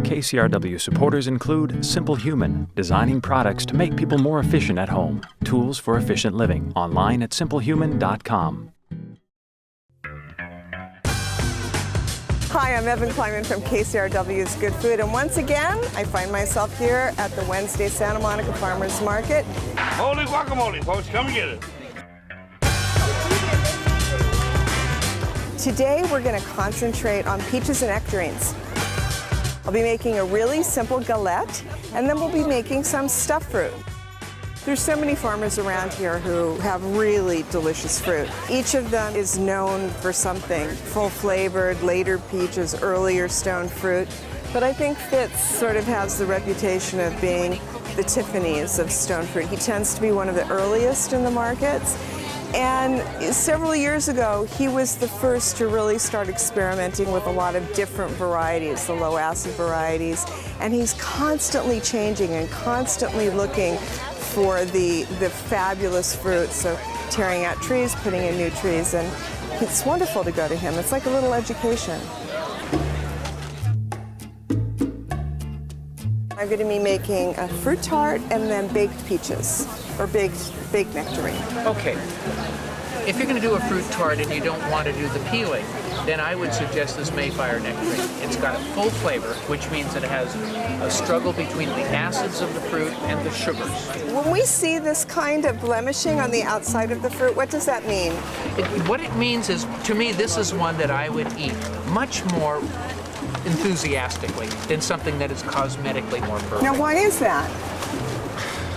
KCRW supporters include Simple Human, designing products to make people more efficient at home. Tools for efficient living. Online at simplehuman.com. Hi, I'm Evan Kleiman from KCRW's Good Food, and once again, I find myself here at the Wednesday Santa Monica Farmers Market. Holy guacamole, folks, come get it. Today, we're going to concentrate on peaches and nectarines. I'll be making a really simple galette, and then we'll be making some stuffed fruit. There's so many farmers around here who have really delicious fruit. Each of them is known for something, full-flavored, later peaches, earlier stone fruit. But I think Fitz sort of has the reputation of being the Tiffany's of stone fruit. He tends to be one of the earliest in the markets. And several years ago, he was the first to really start experimenting with a lot of different varieties, the low-acid varieties. And he's constantly changing and constantly looking for the fabulous fruit. So tearing out trees, putting in new trees, and it's wonderful to go to him. It's like a little education. I'm going to be making a fruit tart and then baked peaches, or baked nectarine. Okay. If you're going to do a fruit tart and you don't want to do the peeling, then I would suggest this Mayfire nectarine. It's got a full flavor, which means that it has a struggle between the acids of the fruit and the sugars. When we see this kind of blemishing on the outside of the fruit, what does that mean? What it means is, to me, this is one that I would eat much more enthusiastically than something that is cosmetically more perfect. Now, why is that?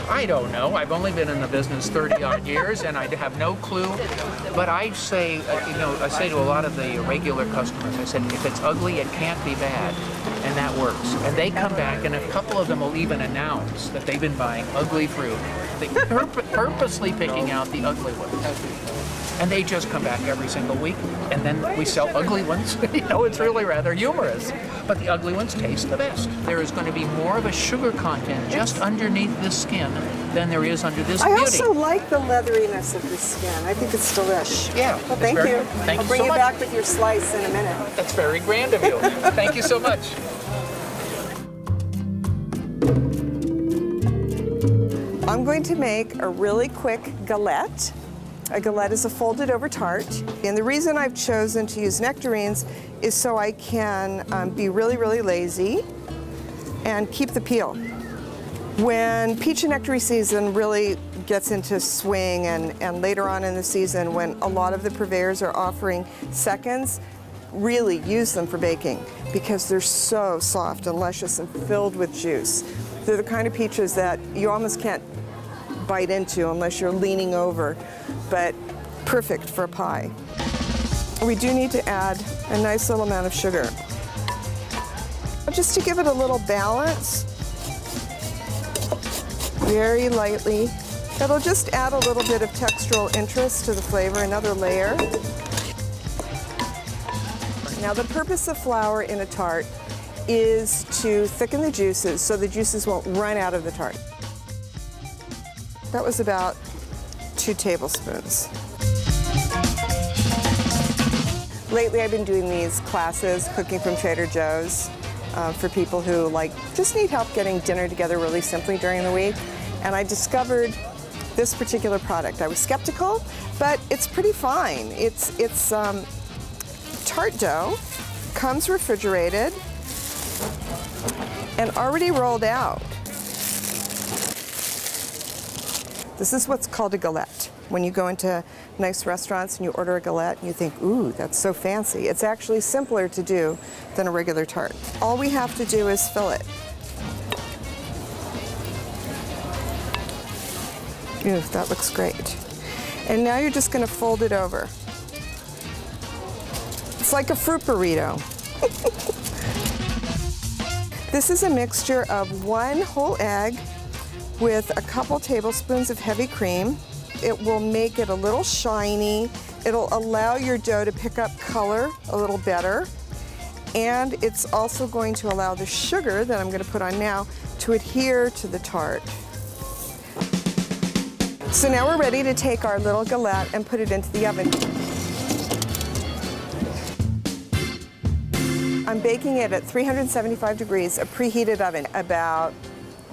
I don't know. I've only been in the business 30-odd years, and I have no clue. But I say, I say to a lot of the regular customers, I said, if it's ugly, it can't be bad, and that works. And they come back, and a couple of them will even announce that they've been buying ugly fruit, purposely picking out the ugly ones. And they just come back every single week, and then we sell ugly ones. It's really rather humorous. But the ugly ones taste the best. There is going to be more of a sugar content just underneath this skin than there is under this beauty. I also like the leatheriness of the skin. I think it's delish. Yeah. Well, thank you. Thank I'll bring you so you much. back with your slice in a minute. That's very grand of you. Thank you so much. I'm going to make a really quick galette. A galette is a folded over tart. And the reason I've chosen to use nectarines is so I can be really, really lazy and keep the peel. When peach and nectarine season really gets into swing and later on in the season when a lot of the purveyors are offering seconds, really use them for baking because they're so soft and luscious and filled with juice. They're the kind of peaches that you almost can't bite into unless you're leaning over, but perfect for a pie. We do need to add a nice little amount of sugar. Just to give it a little balance, very lightly. That'll just add a little bit of textural interest to the flavor, another layer. Now the purpose of flour in a tart is to thicken the juices so the juices won't run out of the tart. That was about 2 tablespoons. Lately I've been doing these classes, cooking from Trader Joe's, for people who just need help getting dinner together really simply during the week. And I discovered this particular product. I was skeptical, but it's pretty fine. It's tart dough, comes refrigerated and already rolled out. This is what's called a galette. When you go into nice restaurants and you order a galette and you think, ooh, that's so fancy. It's actually simpler to do than a regular tart. All we have to do is fill it. Ooh, that looks great. And now you're just going to fold it over. It's like a fruit burrito. This is a mixture of 1 whole egg with a couple tablespoons of heavy cream. It will make it a little shiny. It'll allow your dough to pick up color a little better. And it's also going to allow the sugar that I'm going to put on now to adhere to the tart. So now we're ready to take our little galette and put it into the oven. I'm baking it at 375 degrees, a preheated oven, about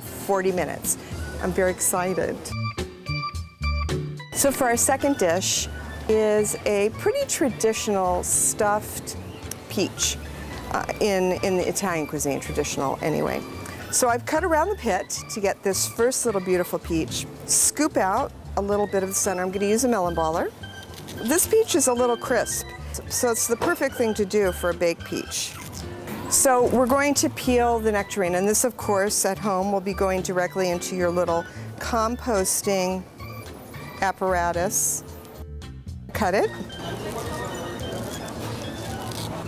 40 minutes. I'm very excited. So for our second dish is a pretty traditional stuffed peach in the Italian cuisine, traditional anyway. So I've cut around the pit to get this first little beautiful peach. Scoop out a little bit of the center. I'm going to use a melon baller. This peach is a little crisp, so it's the perfect thing to do for a baked peach. So we're going to peel the nectarine, and this, of course, at home will be going directly into your little composting apparatus. Cut it.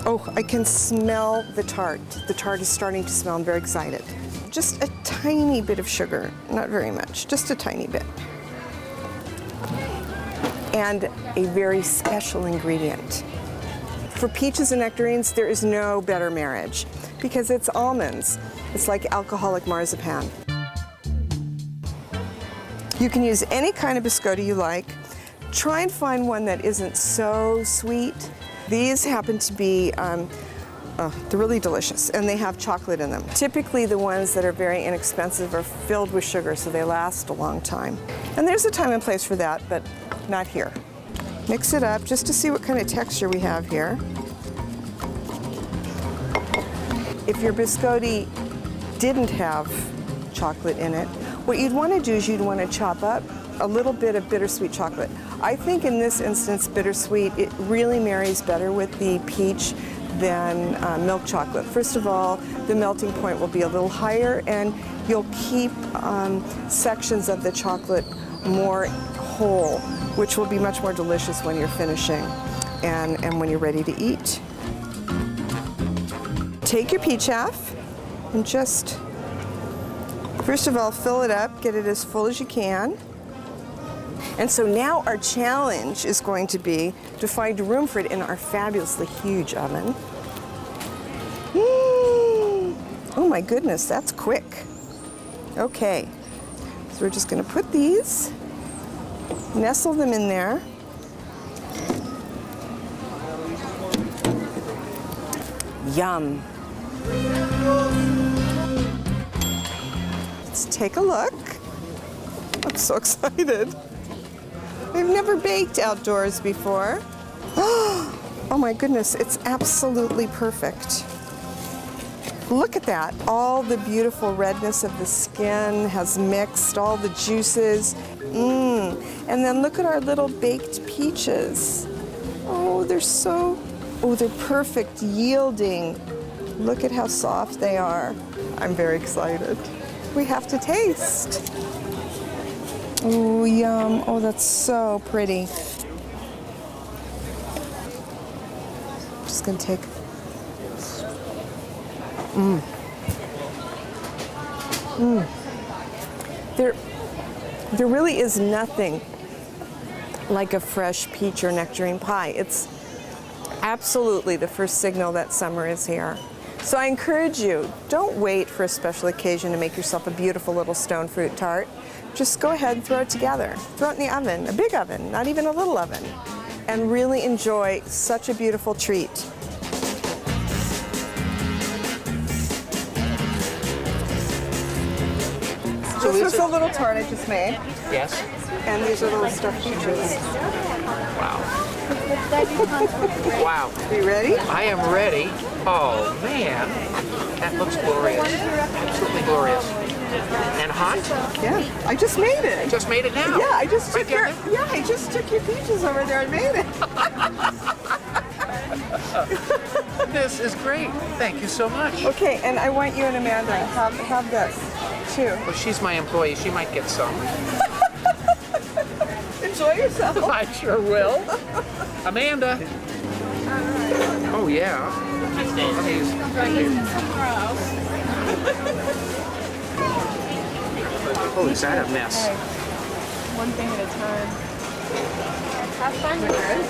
Oh, I can smell the tart. The tart is starting to smell. I'm very excited. Just a tiny bit of sugar, not very much, just a tiny bit. And a very special ingredient. For peaches and nectarines, there is no better marriage because it's almonds. It's like alcoholic marzipan. You can use any kind of biscotti you like. Try and find one that isn't so sweet. These happen to be, they're really delicious, and they have chocolate in them. Typically, the ones that are very inexpensive are filled with sugar, so they last a long time. And there's a time and place for that, but not here. Mix it up just to see what kind of texture we have here. If your biscotti didn't have chocolate in it, what you'd want to do is you'd want to chop up a little bit of bittersweet chocolate. I think in this instance, bittersweet, it really marries better with the peach than milk chocolate. First of all, the melting point will be a little higher, and you'll keep sections of the chocolate more whole, which will be much more delicious when you're finishing and when you're ready to eat. Take your peach half and just, first of all, fill it up, get it as full as you can. And so now our challenge is going to be to find room for it in our fabulously huge oven. Oh my goodness, that's quick. Okay, so we're just going to put these, nestle them in there. Yum. Let's take a look. I'm so excited. I've never baked outdoors before. Oh my goodness, it's absolutely perfect. Look at that. All the beautiful redness of the skin has mixed, all the juices. And then look at our little baked peaches. Oh, they're perfect, yielding. Look at how soft they are. I'm very excited. We have to taste. Oh, yum. Oh, that's so pretty. Just gonna take. There really is nothing like a fresh peach or nectarine pie. It's absolutely the first signal that summer is here. So I encourage you, don't wait for a special occasion to make yourself a beautiful little stone fruit tart. Just go ahead and throw it together. Throw it in the oven, a big oven, not even a little oven, and really enjoy such a beautiful treat. So this is a little tart I just made. Yes. And these are little stuffed peaches. Wow. Wow. Are you ready? I am ready. Oh, man. That looks glorious. Absolutely glorious. And hot? Yeah, I just made it. You just made it now? Yeah, I just Right took your there? yeah, I just took your peaches over there and made it. This is great. Thank you so much. Okay, and I want you and Amanda have this too. Well, she's my employee. She might get some. Enjoy yourself. I sure will. Amanda. Oh, yeah. Oh, is that a mess? One thing at a time. Have fun with this.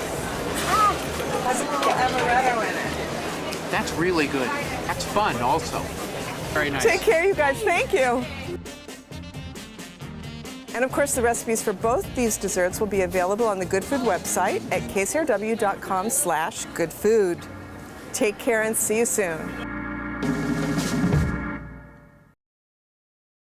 Has amaretto in it. That's really good. That's fun also. Very nice. Take care, you guys. Thank you. And of course, the recipes for both these desserts will be available on the Good Food website at kcrw.com/goodfood. Take care and see you soon.